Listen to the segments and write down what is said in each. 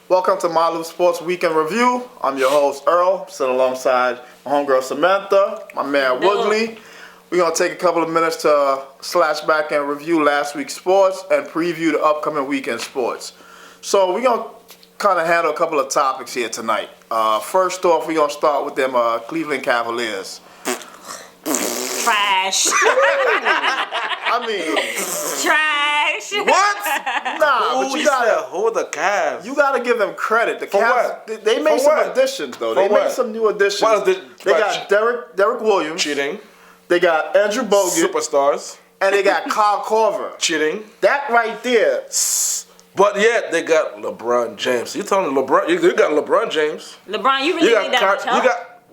Welcome to Myloop Sports Weekend Review. I'm your host, Earl, sitting alongside my homegirl, Samantha, my man, Woodley. We're going to take a couple of minutes to slash back and review last week's sports and preview the upcoming weekend sports. So we're going to kind of handle a couple of topics here tonight. First off, we're going to start with them Cleveland Cavaliers. Trash. I mean... Trash. What? Nah, but you gotta hold the Cavs. You gotta give them credit. The For Cavs, what? they made For some what? additions though. For They what? made some new additions. What is They got Derek Williams. Cheating. They got Andrew Bogut. Superstars. And they got Kyle Korver. Cheating. That right there. But yet they got LeBron James. You telling me LeBron? You got LeBron James. LeBron, you really need that much help?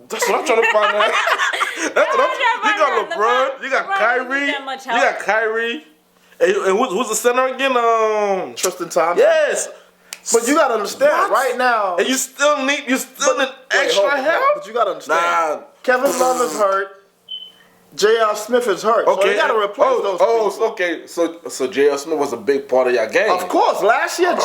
That's what I'm trying to find out. That's what you got LeBron. You got LeBron Kyrie. that much You help. got Kyrie. And who's the center again? Tristan Thompson. Yes. But you gotta understand, What? right now. And you still need extra help. But you gotta understand. Nah. Kevin Love is hurt. J.R. Smith is hurt. Okay. So you gotta replace those people. Okay. So J.R. Smith was a big part of your game. Of course, last year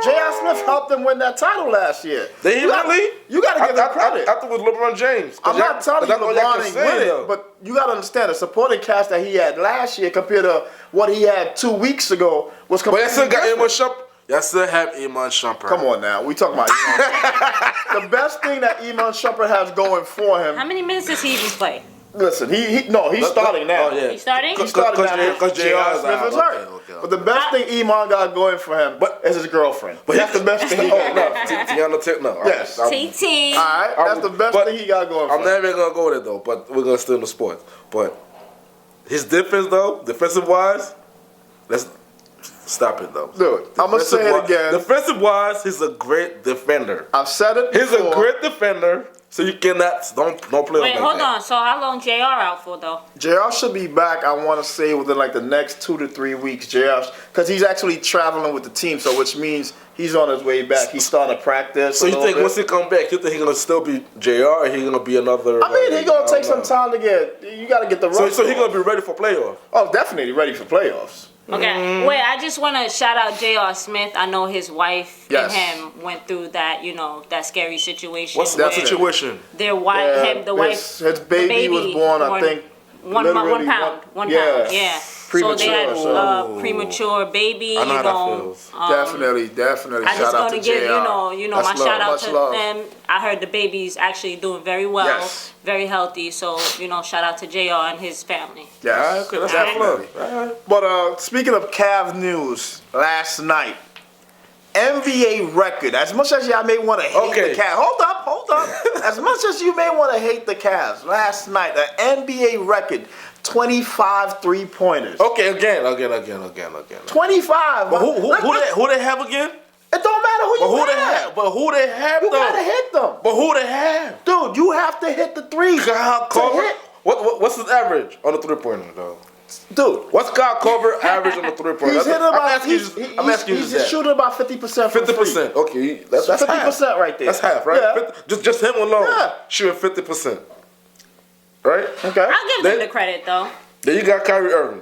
J.R. Smith helped them win that title last year. Did he really? You gotta give them credit. I thought it was LeBron James. I'm not telling you LeBron ain't win it, but you gotta understand the supporting cast that he had last year compared to what he had 2 weeks ago was completely But you still got different. Iman Shumpert. You still have Iman Shumpert. Come on now, we talking about Iman. The best thing that Iman Shumpert has going for him. How many minutes does he even play? Listen, he's starting now. Oh, yeah. He's starting? He's starting now because J.R. Smith is hurt. Okay. But the best thing Iman got going for him is his girlfriend. But that's the best thing he got going for him. Tiana Tip, no. Yes. TT. All right, that's the best thing he got going for him. I'm never going to go there, though, but we're going to still in the sports. But his defense, though, defensive-wise, let's stop it, though. Dude, I'm going to say it again. Defensive-wise, he's a great defender. I've said it before. He's a great defender. So you cannot don't play. Wait, hold on. So how long JR out for though? JR should be back. I want to say within like the next 2 to 3 weeks. JR, because he's actually traveling with the team, so which means he's on his way back. He's starting to practice. So you think once he come back, you think he's gonna still be JR, or he's gonna be another? I mean, he's gonna take some time to get. You got to get the. So he's gonna be ready for playoffs. Oh, definitely ready for playoffs. Okay. Wait, I just want to shout out J.R. Smith. I know his wife Yes. and him went through that, that scary situation. What's that situation? Their wife, his baby was born, I think, one pound. Yeah. Premature, so they had so- premature baby. I know how that feels. Definitely. I just Shout out want to to give JR. my That's shout out much to love. them. I heard the baby's actually doing very well, Yes. very healthy. So shout out to JR and his family. Yes, Okay, that's definitely. love. But speaking of Cavs news, last night, NBA record. As much as y'all may want to hate the Cavs, hold up. As much as you may want to hate the Cavs, last night an NBA record, 25 3-pointers. Okay, again. 25. But who they have again? It don't matter who you have. But who they have You though? gotta hit them. But who they have? Dude, you have to hit the three. Kyle to Korver. hit. What's his average on the 3-pointer though? Dude, What's Kyle Korver average on the 3-pointer? he's hitting about. He's He's shooting about 50%. 50%. Okay, that's 50% half. right there. That's half, right? Yeah. Just him alone, Yeah. shooting 50%. Right? Okay. I'll give them the credit though. Then you got Kyrie Irving.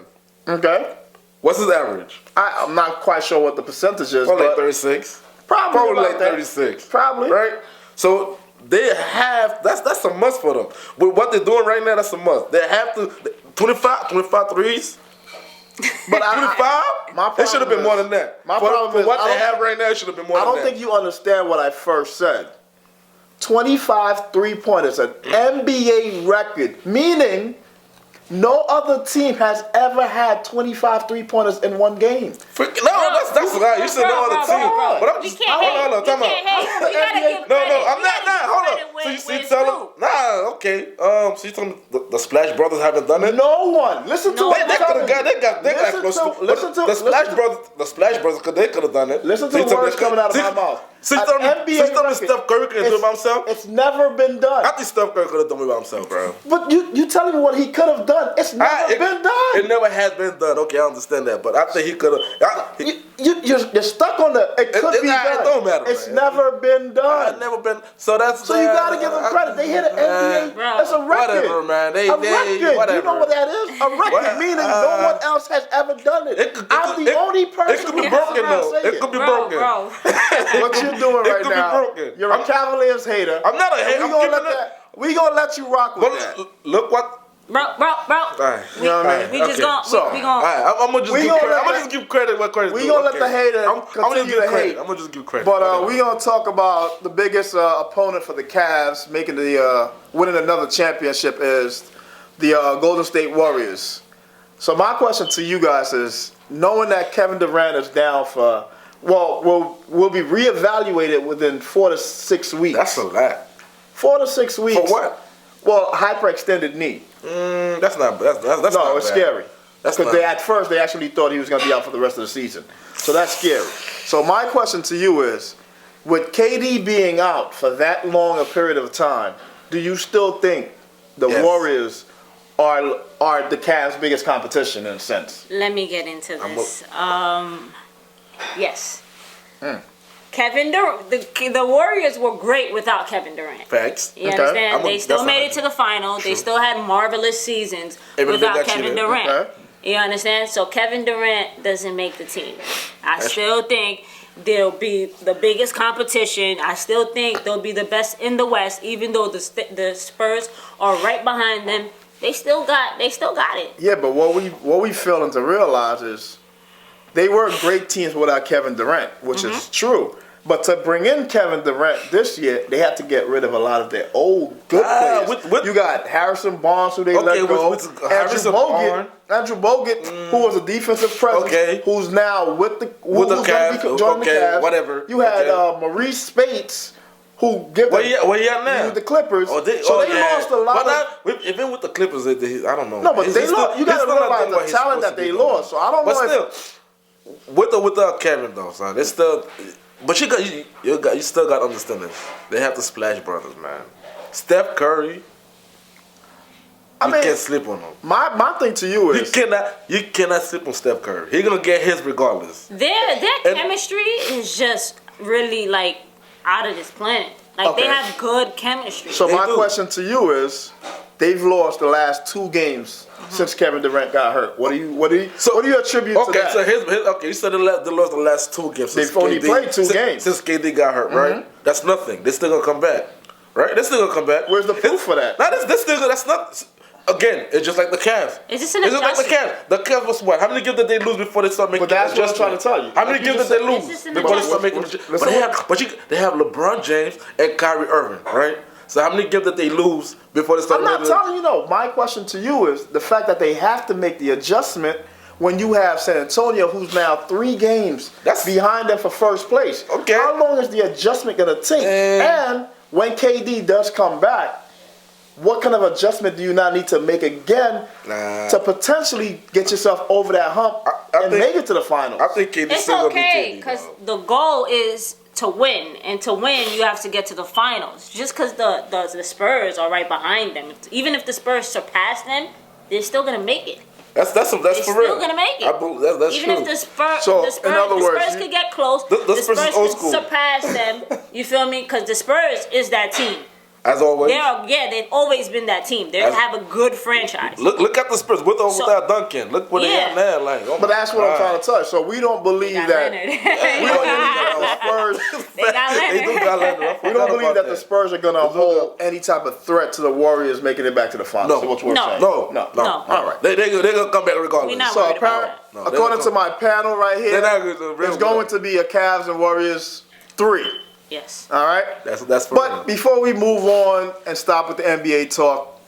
Okay. What's his average? I'm not quite sure what the percentage is, Probably but like 36. probably like about that. 36. Probably. Right? So they have that's a must for them. With what they're doing right now, that's a must. They have to 25 threes. But 25? It should have been more than that. My For problem is, what I they don't have think- right now, it should have been more I than don't that. think you understand what I first said. 25 3-pointers, an NBA record, meaning no other team has ever had 25 3-pointers in one game. That's a lie. You said no other team. But I'm We just can't hate. hold on, time out. We gotta give No, credit. I'm not. Hold on. So you tell them? Nah, okay. So you tell them the Splash Brothers haven't done it? No one. Listen to what They I'm telling you. got close to. listen to The Splash Brothers, they could have done it. Listen to So you the tell words them- coming out of my mouth. So you An tell me NBA record, Steph Curry couldn't do it by himself? It's never been done. I think Steph Curry could have done it by himself, bro. But you telling me what he could have done? It's never been done. It never has been done. Okay, I understand that, but I think he could have. You're stuck on the. It could be done. It don't matter. It's man. never been done. It's never been. So that's. So you gotta give them credit. They hit an NBA. That's a record. Whatever, man. A record. Whatever. You know what that is? A record, meaning no one else has ever done it. I'm the only person. It could be broken though. It could be broken. Bro. What you doing right could be now? broken. You're a Cavaliers hater. I'm not a hater. We gonna let you rock with that. Look what. Bro. Right. You know what I mean? We just gonna. We gonna. Alright, I'm gonna just give credit where credit. We gonna let the hater I'm gonna continue give to credit. hate. I'm gonna just give credit. But we gonna talk about the biggest opponent for the Cavs making the winning another championship is the Golden State Warriors. So my question to you guys is, knowing that Kevin Durant is down for, will be reevaluated within 4 to 6 weeks. That's a lot. 4 to 6 weeks. For what? Well, hyperextended knee. That's not. That's No, not it's bad. scary. That's Because not. at first they actually thought he was going to be out for the rest of the season. So that's scary. So my question to you is, with KD being out for that long a period of time, do you still think the Yes. Warriors are the Cavs' biggest competition in a sense? Let me get into this. Yes. Hmm. Kevin Durant. The Warriors were great without Kevin Durant. Facts. You Okay. understand? They still made it to the final. They still had marvelous seasons without Kevin Durant. Okay. You understand? So Kevin Durant doesn't make the team. I still think they'll be the biggest competition. I still think they'll be the best in the West, even though the Spurs are right behind them. They still got it. Yeah, but what we failing to realize is they were great teams without Kevin Durant, which is true. But to bring in Kevin Durant this year, they had to get rid of a lot of their old good players. You got Harrison Barnes, who they let go. Andrew Bogut, who was a defensive presence, who's now with the Cavs. Joining the Cavs. Whatever. You had Maurice Spates, who give Where he at now? with the Clippers. They lost a lot. Even with the Clippers, I don't know. No, but they lost. You got to realize the talent that they lost. So I don't know. But still, without Kevin though, son, it's still. But you still got to understand this. They have the Splash Brothers, man. Steph Curry. You can't sleep on him. My thing to you is you cannot sleep on Steph Curry. He's gonna get his regardless. Their chemistry is just really like out of this planet. Like they have good chemistry. So my question to you is, they've lost the last 2 games since Kevin Durant got hurt. What do you attribute to that? So you said they lost the last 2 games. They've only played 2 games since KD got hurt, right? That's nothing. They're still gonna come back, right? They're still gonna come back. Where's the proof for that? That's not. Again, it's just like the Cavs. It's just an adjustment. Like the Cavs. The Cavs was what? How many games did they lose before they start making? But that's what I'm trying to tell you. How many games did they lose before they start making? They have LeBron James and Kyrie Irving, right? So how many games did they lose before they start? I'm not telling you no. My question to you is the fact that they have to make the adjustment when you have San Antonio, who's now 3 games behind them for first place. Okay. How long is the adjustment gonna take? And when KD does come back, what kind of adjustment do you now need to make again to potentially get yourself over that hump and make it to the finals? I think KD's it's still okay because the goal is to win, and to win you have to get to the finals. Just because the Spurs are right behind them, even if the Spurs surpass them, they're still gonna make it. That's for real. They're still gonna make it. That's even true. if the Spurs could get close, the Spurs could surpass them. You feel me? Because the Spurs is that team. As always. They've always been that team. They have a good franchise. Look at the Spurs with or without Duncan. Look where they are now. Like, but that's what I'm trying to tell you. So we don't believe that. We don't believe that the Spurs. They got Leonard. We don't believe that the Spurs are gonna hold any type of threat to the Warriors making it back to the finals. No. What's worth saying? No. All right. They're gonna come back regardless. So according to my panel right here, there's going to be a Cavs and Warriors 3. Yes. All right. That's for But before we move on and stop with the NBA talk,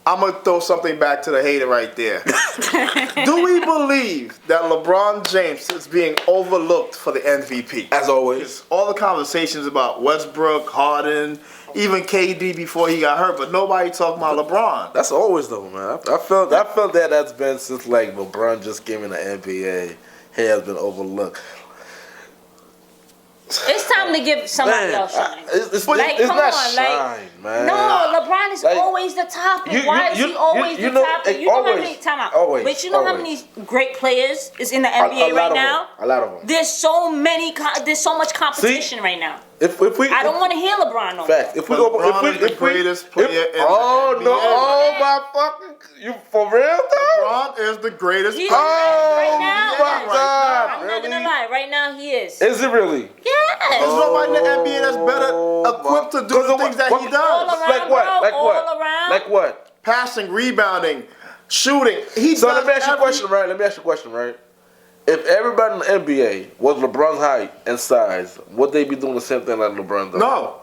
I'm gonna throw something back to the hater right there. Do we believe that LeBron James is being overlooked for the MVP? As always. All the conversations about Westbrook, Harden, even KD before he got hurt, but nobody talking about LeBron. That's always though, man. I felt that that's been since like LeBron just came in the NBA. He has been overlooked. It's time to give somebody else shine. It's Like, it's come not on, shine, man. No, LeBron is Like, always the topic. Why is he always the topic? You know how many always, but you know how many great players is in the NBA right now? A lot of them. There's so many. There's so much competition right now. If we, I don't want to hear LeBron no more. fact, if we go, LeBron is the greatest player in the NBA. Oh my fucking, you for real though? LeBron is the greatest He's player. right now. my God, I'm not gonna lie. Right now, he is. Is it really? Yes. There's nobody in the NBA that's better equipped to do the things that he All does. around, Like what? bro, Like what? all around. Like what? Passing, rebounding, shooting. He So does let me ask you a every- question, right? Let me ask you a question, right? If everybody in the NBA was LeBron's height and size, would they be doing the same thing like LeBron does? No.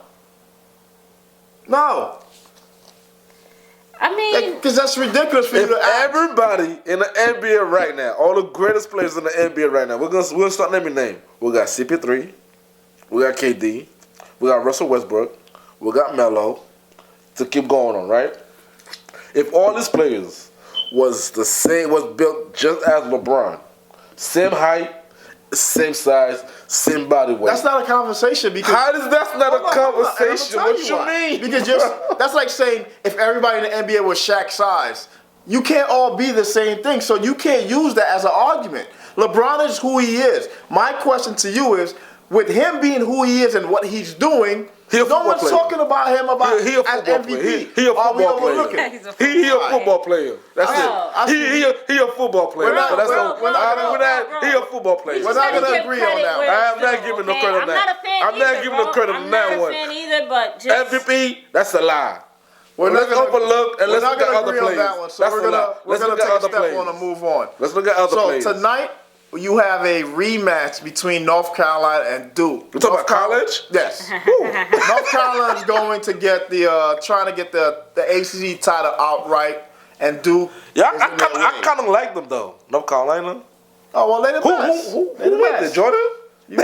No. I mean, Because that's ridiculous for you If to ask. everybody in the NBA right now, all the greatest players in the NBA right now, we'll start naming names. We got CP3, we got KD, we got Russell Westbrook, we got Melo, to keep going on, right? If all these players was built just as LeBron, same height, same size, same body weight. That's not a conversation because How is that not Hold a on, hold on. conversation? And I'm What gonna you tell mean? why. Because that's like saying if everybody in the NBA was Shaq's size, you can't all be the same thing. So you can't use that as an argument. LeBron is who he is. My question to you is, with him being who he is and what he's doing, He a no football one's player. talking about him about He a as football MVP. player. He a Are we football player. overlooking? He's a He a football player. That's I it. He a football player. We're not- So that's we're- all. we're not- He a football player. We We're just not gotta gonna give agree on credit that where one. it's I'm not due, giving no okay? credit on I'm that. not a fan I'm not either, giving no bro. credit on I'm that not one. a fan either, but just MVP, that's a lie. We're Let's not gonna- overlook and we're let's not look at gonna other agree on players. that one. So That's we're a gonna lie. we're Let's gonna look at take a other step players. on and move on. Let's look at other So players. tonight you have a rematch between North Carolina and Duke. You talking about college? Yes. North Carolina is going to get trying to get the ACC title outright, and Duke. Yeah, is I in their way. kind of like them though. North Carolina. Oh well, they the best. Who They the went best. there? Jordan? You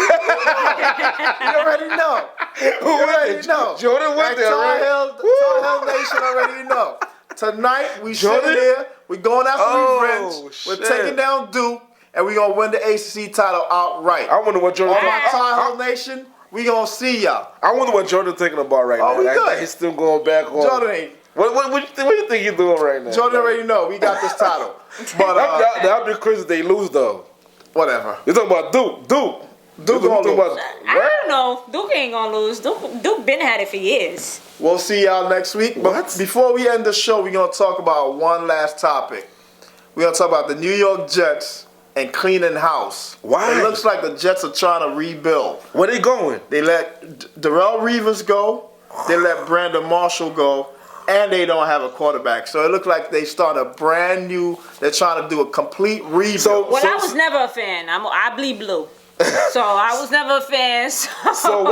already know. Who You went already there? know. Jordan went there, Tar right? Heel Nation already know. Tonight we Jordan? sitting here. We going after Oh, revenge. We're shit. taking down Duke, and we gonna win the ACC title outright. I wonder what Jordan. All my Tar Heel Nation, we gonna see y'all. I wonder what Jordan thinking about right Oh, now. we I good. think he's still going back on. Jordan ain't. What do you think he's doing right now? Jordan already know we got this title. But That'd be crazy if they lose though. whatever. You're talking about Duke. Duke You gonna talking lose. about I don't know. Duke ain't gonna lose. Duke been had it for years. We'll see y'all next week. But What? before we end the show, we're gonna talk about one last topic. We're gonna talk about the New York Jets and cleaning house. Why? It looks like the Jets are trying to rebuild. where they going? They let Darrell Reeves go. They let Brandon Marshall go. And they don't have a quarterback. So it looks like they start a brand new, they're trying to do a complete rebuild. Well, I was never a fan. I bleed blue. So I was never a fan. So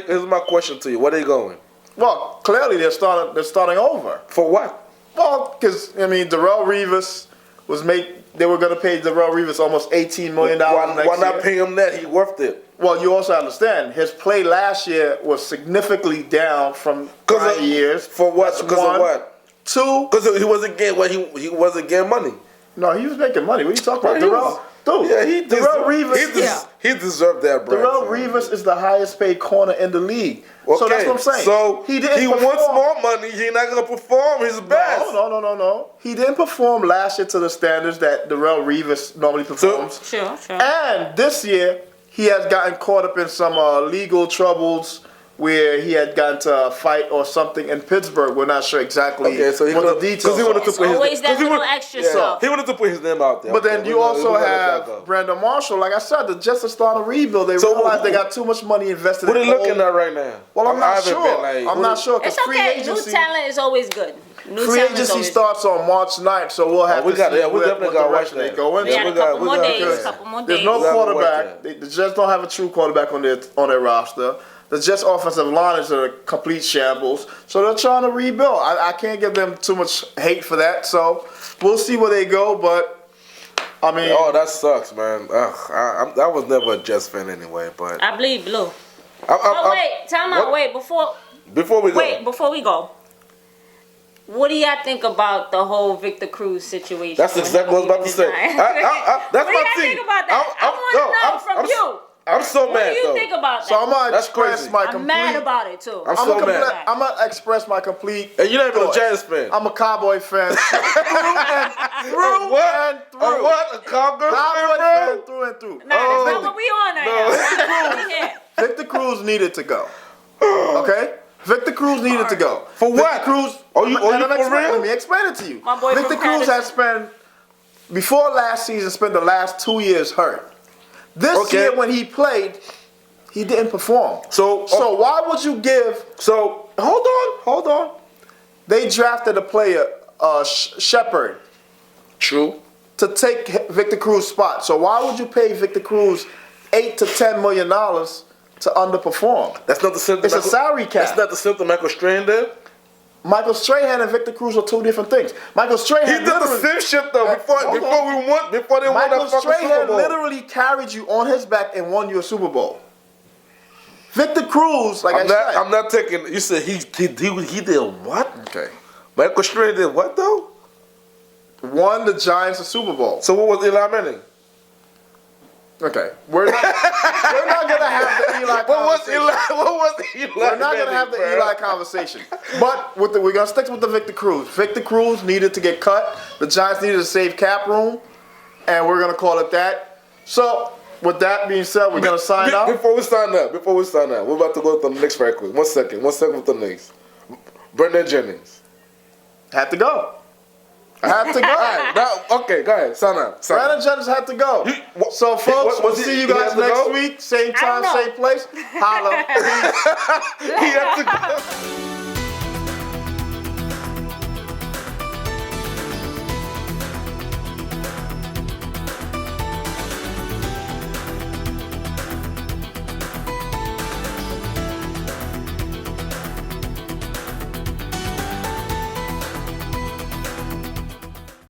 here's my question to you. Where they going? Well, clearly they're starting over. For what? Well, because Darrell Reeves they were going to pay Darrell Reeves almost $18 million next Why not year. pay him that? He worth it. Well, you also understand his play last year was significantly down from prior years. For what? That's Because one. of what? Two. Because he wasn't getting he wasn't getting money. No, he was making money. What are you talking about? He was- Dude, Yeah, Darrell Reeves. he deserved that, bro. Darrell Reeves is the highest paid corner in the league. So that's what I'm saying. So he didn't perform. wants more money. He's not gonna perform his best. No. He didn't perform last year to the standards that Darrell Reeves normally performs. Sure. And this year, he has gotten caught up in some legal troubles where he had gotten to a fight or something in Pittsburgh. We're not sure exactly So what the details he wanted to It's put always his, that 'cause he little wanted- extra yeah, stuff. He wanted to put his name out there. But then Okay, you we're also gonna let that have go. Brandon Marshall. Like I said, the Jets are starting to rebuild. They So realize who- they got too much money invested What are in they looking old- at right now? Well, I'm I not haven't sure. been, like, I'm not sure because It's free okay. agency. New talent is always good. New Free talent is agency always starts on March 9th, so we'll have we to got- see yeah, we what definitely gotta watch direction they that. go in. good. We got a couple more days. Because Couple more There's days. no We gotta watch quarterback. that. The Jets don't have a true quarterback on their roster. The Jets' offensive line is a complete shambles, so they're trying to rebuild. I can't give them too much hate for that, so we'll see where they go. But I mean, Oh, that sucks, man. Ugh, I was never a Jets fan anyway, but I bleed blue. I- But wait, time out. what- Wait, before before we go, what do y'all think about the whole Victor Cruz situation? that's exactly what I was about to say. That's What do my y'all team. think about that? I want to know from you. I'm so What mad do you though. think about that? So I'm gonna That's express crazy. my I'm complete. mad about it too. I'm so mad. I'm gonna express my complete. And you're not even a thoughts. Giants fan. I'm a Cowboy fan. through what? and through. A what? A Cowboy Cowboy fan, fan bro? through and through. Nah, that's not what we on right now. We here. Victor Cruz needed to go. Okay? Victor Cruz needed to go. For Victor what? Cruz. Are you and I'm for real? Let me explain it to you. My boy Victor from Cruz Patterson. has spent, before last season, spent the last 2 years hurt. This Okay. year when he played, he didn't perform. So why would you give? so Hold on. They drafted a player, Shepard, true. to take Victor Cruz's spot. So why would you pay Victor Cruz $8 to $10 million to underperform? That's not the symptom. It's a salary cap. That's not the symptom Michael Strahan did. Michael Strahan and Victor Cruz are two different things. Michael Strahan He did the literally- same shit though before Hold they on. won Michael that fucking Super Strahan Bowl. literally carried you on his back and won you a Super Bowl. Victor Cruz, like I'm not taking. You said he did what? Okay. Michael Strahan did what though? Won the Giants a Super Bowl. So what was Eli Manning? Okay. We're not gonna have the Eli conversation. What was Eli? We're not gonna have the Eli conversation. But we're gonna stick with the Victor Cruz. Victor Cruz needed to get cut. The Giants needed to save cap room, and we're gonna call it that. So, with that being said, we're gonna sign out. Before we sign up, we're about to go to the Knicks very quick. 1 second with the Knicks. Brendan Jennings. Had to go. I had to go. Now, okay, go ahead. Sign up. Brandon Jennings had to go. So, folks, we'll see you guys next week. Same time, know. same place. Holla. Peace. He had to go.